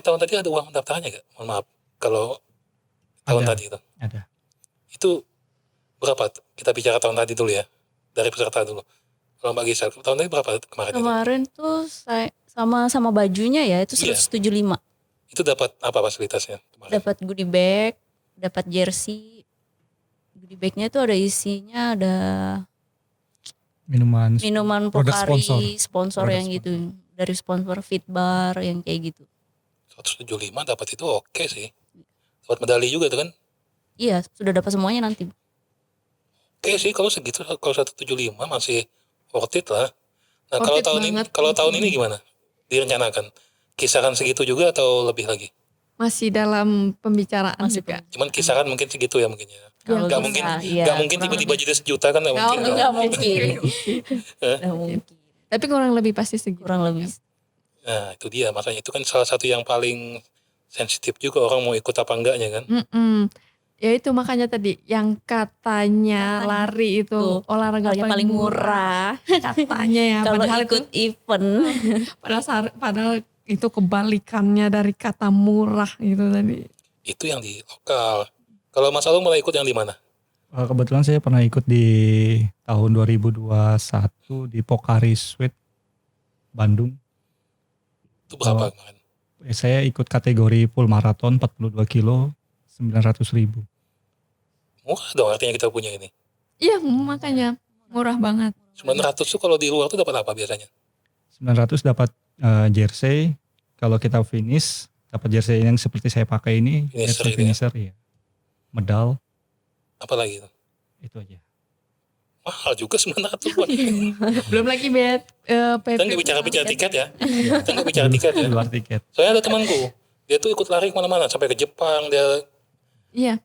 Tahun tadi ada uang pendaftarannya gak? Mohon maaf. Kalau tahun Ada. tadi itu. Ada. Itu berapa? Kita bicara tahun tadi dulu ya. Dari peserta dulu. Kalau Mbak Gisel, tahun tadi berapa kemarin itu? Kemarin tuh sama bajunya ya itu Iya. 175. Itu dapat apa fasilitasnya kemarin? Dapat goodie bag, dapat jersey. Goodie bagnya itu ada isinya ada Minuman. minuman Produk Pocari, sponsor Produk yang gitu. Dari sponsor Fitbar yang kayak gitu. 175 dapat itu oke sih. Dapat medali juga tuh kan? Iya, sudah dapat semuanya nanti. Oke sih kalau segitu, kalau 175 masih worth it lah. Nah Worth kalau it tahun ini, banget. kalau tahun ini gimana? Direncanakan kisaran segitu juga atau lebih lagi? Masih dalam pembicaraan Masih juga. Cuman kisaran mungkin segitu ya mungkin ya. Kalau Gak bisa, mungkin, iya, gak mungkin kurang tiba-tiba jadi sejuta kan? Gak mungkin. Nggak mungkin. Nggak mungkin. Tapi kurang lebih pasti segitu. Kurang lebih. Nah itu dia, makanya itu kan salah satu yang paling sensitif juga orang mau ikut apa enggaknya kan. Ya itu makanya tadi yang katanya lari itu Tuh, olahraga Harganya paling murah. Katanya ya. Kalau padahal ikut event. padahal itu kebalikannya dari kata murah gitu tadi. Itu yang di lokal. Kalau Mas Alung mulai ikut yang di mana? Kebetulan saya pernah ikut di tahun 2021 di Pocari Sweat Bandung. Itu berapa kemarin? Saya ikut kategori full marathon 42 kilo 900.000. Murah dong artinya kita punya ini. Iya makanya murah banget. 900 tuh kalau di luar tuh dapat apa biasanya? 900 dapat jersey. Kalau kita finish dapat jersey yang seperti saya pakai ini, Finisher jersey itu ya? finisher ya. Medal Apa lagi itu? itu aja. Mahal juga 900 buat. Belum lagi PP. Kita nggak bicara tiket ya. Kita nggak bicara tiket ya. Luar tiket. Soalnya ada temanku, dia tuh ikut lari kemana-mana sampai ke Jepang. Dia Iya.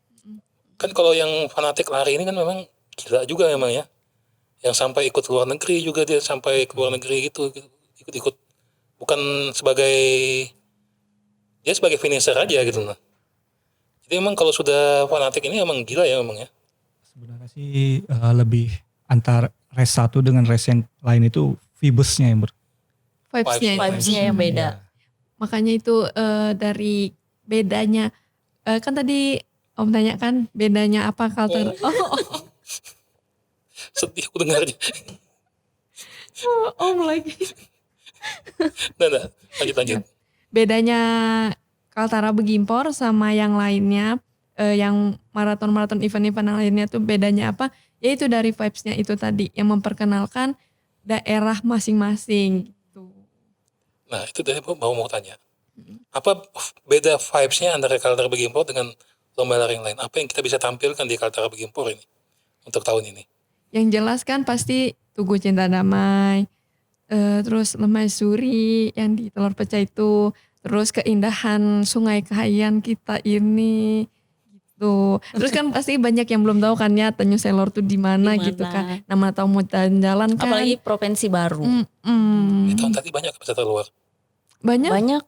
kan kalau yang fanatik lari ini kan memang gila juga memang ya. yang sampai ikut luar negeri juga, dia sampai ke luar negeri gitu, ikut bukan sebagai dia sebagai finisher aja gitu nah. Jadi emang kalau sudah fanatik ini emang gila ya emang ya. Sebenarnya sih lebih antar race satu dengan race yang lain itu vibesnya yang Vibes-nya itu. Vibes-nya yang beda. Iya. Makanya itu dari bedanya kan tadi Om tanya kan bedanya apa culture. Sedih aku dengarnya. Om lagi. Nah, lanjut. Bedanya Kaltara Begimpor sama yang lainnya, yang maraton event-event yang lainnya tuh bedanya apa? Yaitu dari vibes-nya itu tadi yang memperkenalkan daerah masing-masing gitu. Nah itu tadi mau tanya. Apa beda vibes-nya antara Kaltara Begimpor dengan lomba lari yang lain? Apa yang kita bisa tampilkan di Kaltara Begimpor ini untuk tahun ini? Yang jelas kan pasti Tugu Cinta Damai, terus Lemah Suri yang di Telur Pecah itu, terus keindahan Sungai Kahayan kita ini gitu. Terus kan pasti banyak yang belum tahu kan ya Tanjung Selor tuh di mana gitu kan. Nama tahu mau jalan kan. Apalagi provinsi baru. Di tahun tadi banyak peserta luar. Banyak.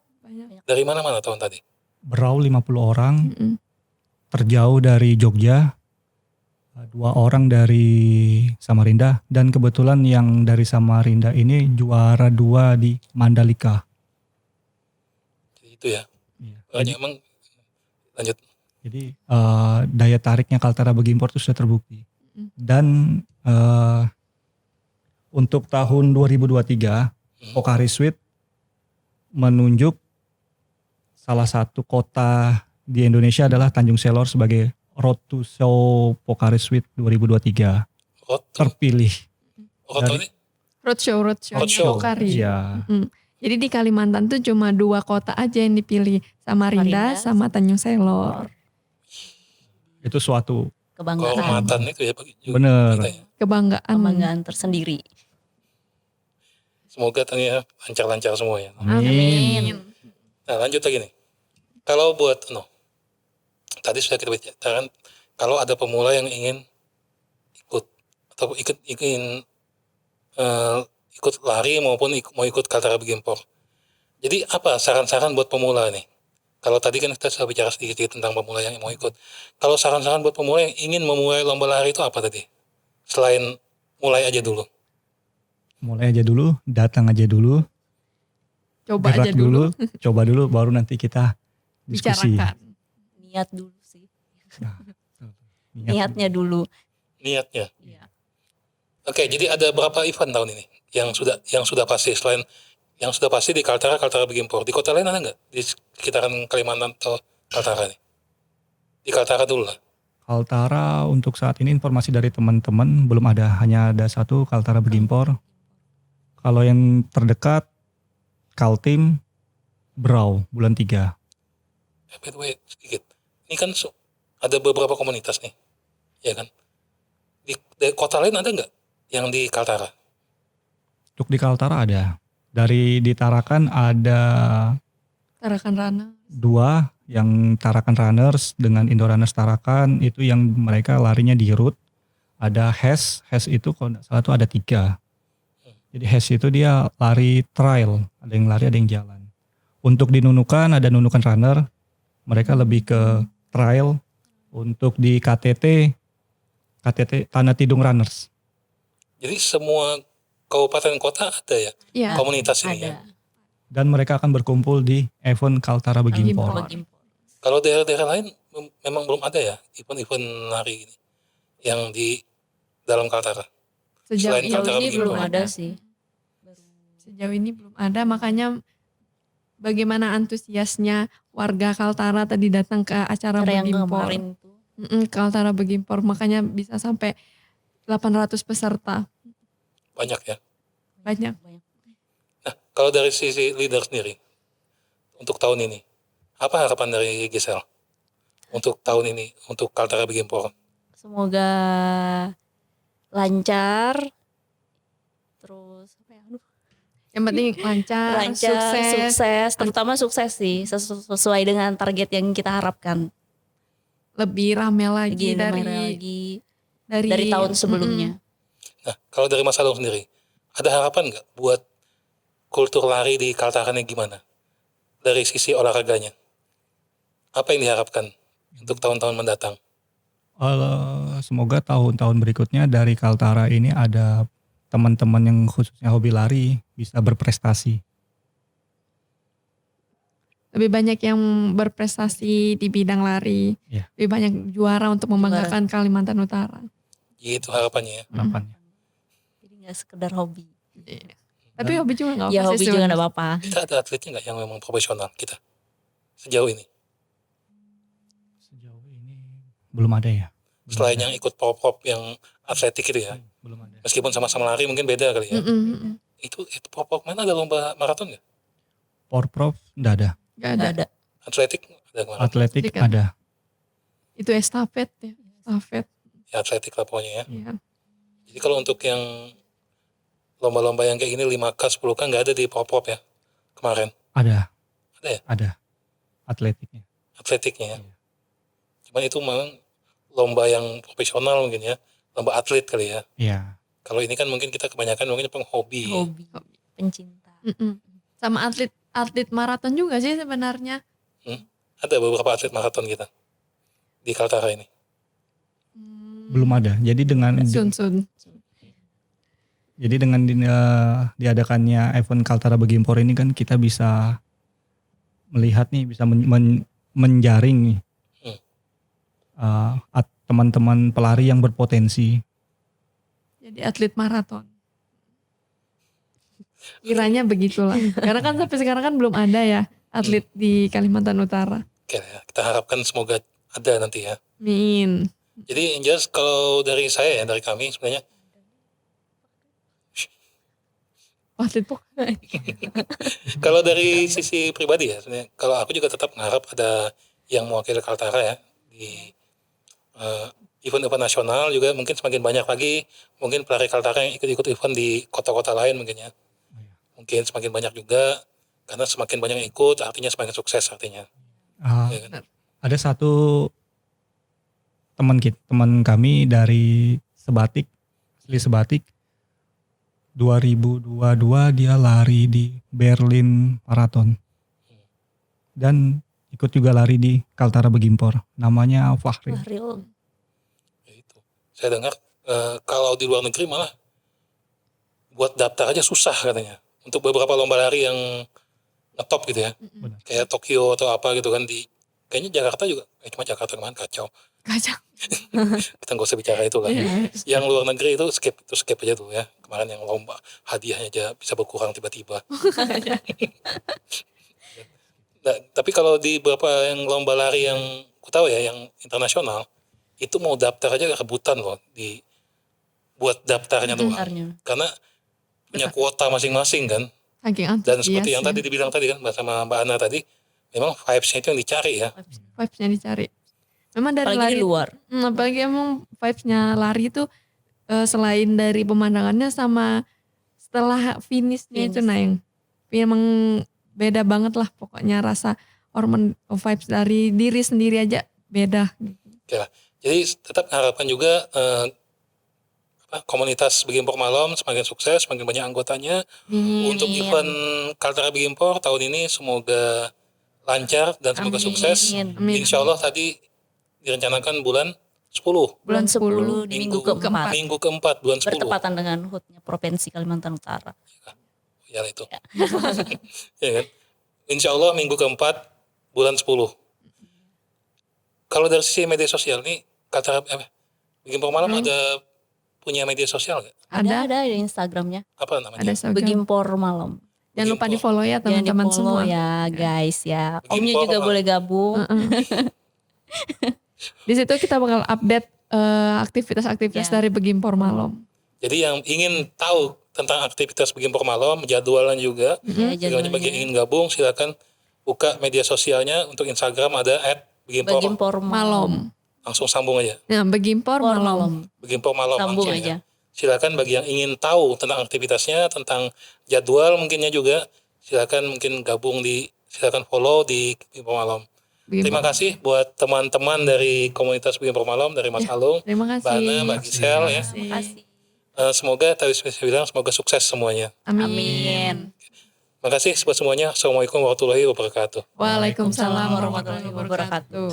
Dari mana-mana tahun tadi? Berau 50 orang, terjauh dari Jogja, 2 orang dari Samarinda, dan kebetulan yang dari Samarinda ini juara 2 di Mandalika. Jadi itu ya. Iya. Makanya emang lanjut. Jadi daya tariknya Kaltara Begimpor itu sudah terbukti. Dan untuk tahun 2023, Pocari Sweat menunjuk salah satu kota di Indonesia adalah Tanjung Selor sebagai Road to Show Pocari Sweat 2023 terpilih. Roadshow Pocari. Iya. Jadi di Kalimantan tuh cuma 2 kota aja yang dipilih, Samarinda sama Tanjung Selor. Itu suatu kehormatan itu ya. Bener. Kebanggaan tersendiri. Semoga tanya lancar-lancar semua ya. Amin. Nah lanjut lagi nih. Kalau buat tadi sudah kita bicarakan kalau ada pemula yang ingin ikut atau ikut lari maupun mau ikut Kaltara Begimpor. Jadi apa saran-saran buat pemula nih? Kalau tadi kan kita sudah bicara sedikit tentang pemula yang mau ikut. Kalau saran-saran buat pemula yang ingin memulai lomba lari itu apa tadi? Selain mulai aja dulu. Mulai aja dulu, datang aja dulu. Coba gerak aja dulu. Coba dulu baru nanti kita diskusi. Bicarakan. Niat dulu sih. Nah, Niatnya dulu. Niatnya. Iya. Oke, jadi ada berapa event tahun ini yang sudah pasti selain yang sudah pasti di Kaltara Begimpor. Di kota lain ada nggak di sekitaran Kalimantan atau Kaltara nih? Di Kaltara dulu lah. Kaltara untuk saat ini informasi dari teman-teman belum ada, hanya ada satu Kaltara Begimpor. Kalau yang terdekat Kaltim Berau bulan 3. By the way, sedikit. Ini kan ada beberapa komunitas nih, ya kan? Di kota lain ada nggak yang di Kaltara? Untuk di Kaltara ada. Di Tarakan ada Tarakan Rana. 2 yang Tarakan Runners dengan Indo Runners Tarakan itu yang mereka larinya di route. Ada HES itu kalau nggak salah itu ada 3. Jadi HES itu dia lari trail, ada yang lari ada yang jalan. Untuk di Nunukan ada Nunukan Runner, mereka lebih ke trail. Untuk di KTT Tanah Tidung Runners. Jadi semua kabupaten kota ada ya Iya. komunitas ini ya. Dan mereka akan berkumpul di event Kaltara Begimpor. Kalau daerah-daerah lain memang belum ada ya event-event lari ini yang di dalam Kaltara. Sejauh Selain Kaltara ini Begimpor. belum ada sih. Sejauh ini belum ada, makanya bagaimana antusiasnya warga Kaltara tadi datang ke acara Yang Begimpor. kemarin tuh. Kaltara Begimpor, makanya bisa sampai 800 peserta. Banyak ya. Banyak. Nah, kalau dari sisi leader sendiri untuk tahun ini, apa harapan dari Gisel untuk tahun ini untuk Kaltara Begimpor? Semoga lancar. Terus apa ya? Yang penting lancar, sukses, terutama sukses sih, sesuai dengan target yang kita harapkan. lebih rame lagi Lagi dari dari tahun sebelumnya. Nah, kalau dari Mas Alung sendiri, ada harapan nggak buat kultur lari di Kaltara ini gimana? Dari sisi olahraganya, apa yang diharapkan untuk tahun-tahun mendatang? Semoga tahun-tahun berikutnya dari Kaltara ini ada teman-teman yang khususnya hobi lari bisa berprestasi. Lebih banyak yang berprestasi di bidang lari. Iya. Lebih banyak juara untuk membanggakan Kalimantan Utara. Itu harapannya ya. Harapannya. Jadi nggak sekedar hobi. Tapi hobi juga gak Ya apa-apa hobi sih juga sebenarnya. nggak apa-apa. Kita ada atletnya nggak yang memang profesional kita sejauh ini? Sejauh ini belum ada ya. Selain yang ikut prop yang atletik itu ya. Belum ada. Meskipun sama-sama lari mungkin beda kali ya. Mm-mm. Itu prop mana ada lomba maraton nggak? Porprov enggak ada. Gak ada. Nggak ada. Atletik ada kemarin. Atletik Atletik kan? ada. Itu estafet ya. Estafet. Ya atletik lah pokoknya ya. Ya. Jadi kalau untuk yang lomba-lomba yang kayak gini 5K, 10K nggak ada di prop ya kemarin. Ada. Ada ya? Ada. Atletiknya. Atletiknya ya. Iya. Cuman itu memang lomba yang profesional mungkin ya. Lomba atlet kali ya. Iya. Kalau ini kan mungkin kita kebanyakan mungkin penghobi. Hobi. Pencinta. Mm-mm. Sama atlet maraton juga sih sebenarnya. Ada beberapa atlet maraton kita di Kaltara ini. Belum ada. Jadi dengan Sun. diadakannya event Kaltara Begimpor ini kan kita bisa melihat nih, bisa menjaring nih teman-teman pelari yang berpotensi. Jadi atlet maraton. Kiranya begitulah. Karena kan sampai sekarang kan belum ada ya atlet di Kalimantan Utara. Oke ya, kita harapkan semoga ada nanti ya. Min. Jadi yang jelas kalau dari saya ya, dari kami sebenarnya Atlet pok. kalau dari sisi pribadi ya, sebenarnya kalau aku juga tetap mengharap ada yang mewakili Kaltara ya di event-event nasional juga, mungkin semakin banyak lagi mungkin pelari Kaltara yang ikut-ikut event di kota-kota lain mungkin ya. Mungkin semakin banyak juga, karena semakin banyak yang ikut artinya semakin sukses artinya. Ya kan? Ada satu teman kami dari Sebatik, asli Sebatik, 2022 dia lari di Berlin Marathon dan ikut juga lari di Kaltara Begimpor, namanya Fahri. Fahril. Ya itu. Saya dengar kalau di luar negeri malah buat daftar aja susah katanya untuk beberapa lomba lari yang ngetop gitu ya. Benar. Kayak Tokyo atau apa gitu kan, di kayaknya Jakarta juga, cuma Jakarta kemarin kacau. Kacang. Kita nggak usah bicara itu lah. Iya. Yang luar negeri itu skip aja tuh ya. Kemarin yang lomba hadiahnya aja bisa berkurang tiba-tiba. Nah, tapi kalau di beberapa yang lomba lari yang ku tahu ya, yang internasional, itu mau daftar aja rebutan loh di buat daftarnya doang. Bentarnya. Karena punya kuota masing-masing kan. Saking Dan antusias seperti yang ya. tadi dibilang tadi kan sama Mbak Ana tadi, memang vibes-nya itu yang dicari ya. Vibes-nya dicari. Memang dari Apalagi lari. di luar. Apalagi emang vibes-nya lari itu selain dari pemandangannya sama setelah finishnya itu nah yang memang beda banget lah pokoknya, rasa hormon vibes dari diri sendiri aja beda. Oke lah. Jadi tetap harapkan juga komunitas Begimpor Malam semakin sukses, semakin banyak anggotanya. Untuk event Kaltara Begimpor tahun ini semoga lancar dan semoga sukses. Amin. Insya Allah tadi direncanakan bulan 10. Bulan 10 di minggu keempat. Minggu keempat bulan 10. Bertepatan dengan HUT-nya Provinsi Kalimantan Utara. Ya itu. Ya kan? Insya Allah minggu keempat bulan 10. Kalau dari sisi media sosial nih, Kaltara Begimpor Malam ada punya media sosial nggak? Ada di Instagramnya. Apa namanya? Ada Instagram. Begimpor Malam. Jangan lupa di follow ya Jangan teman-teman di-follow semua. ya guys ya. Omnya Begimpor juga Malam. boleh gabung. Di situ kita bakal update aktivitas-aktivitas Ya. dari Begimpor Malam. Jadi yang ingin tahu tentang aktivitas Begimpor Malam, jadwalan juga, Ya, bagi jadwalnya. yang ingin gabung silakan buka media sosialnya. Untuk Instagram ada @Begimpor. Begimpor Malam. Malam. Langsung sambung aja. Nah, Begimpor Por Malam. Malam. Begimpor Malam Sambung langsung aja. ya. Silakan bagi yang ingin tahu tentang aktivitasnya, tentang jadwal mungkinnya juga, silakan mungkin gabung silakan follow di Begimpor Malam. Begimpor. Terima kasih buat teman-teman dari komunitas Begimpor Malam, dari Mas Alung, Terima Mbak Ana, kasih. Mbak Gisel ya. Terima kasih. Semoga tadi saya bilang semoga sukses semuanya. Amin. Makasih buat semuanya. Assalamualaikum warahmatullahi wabarakatuh. Waalaikumsalam warahmatullahi wabarakatuh.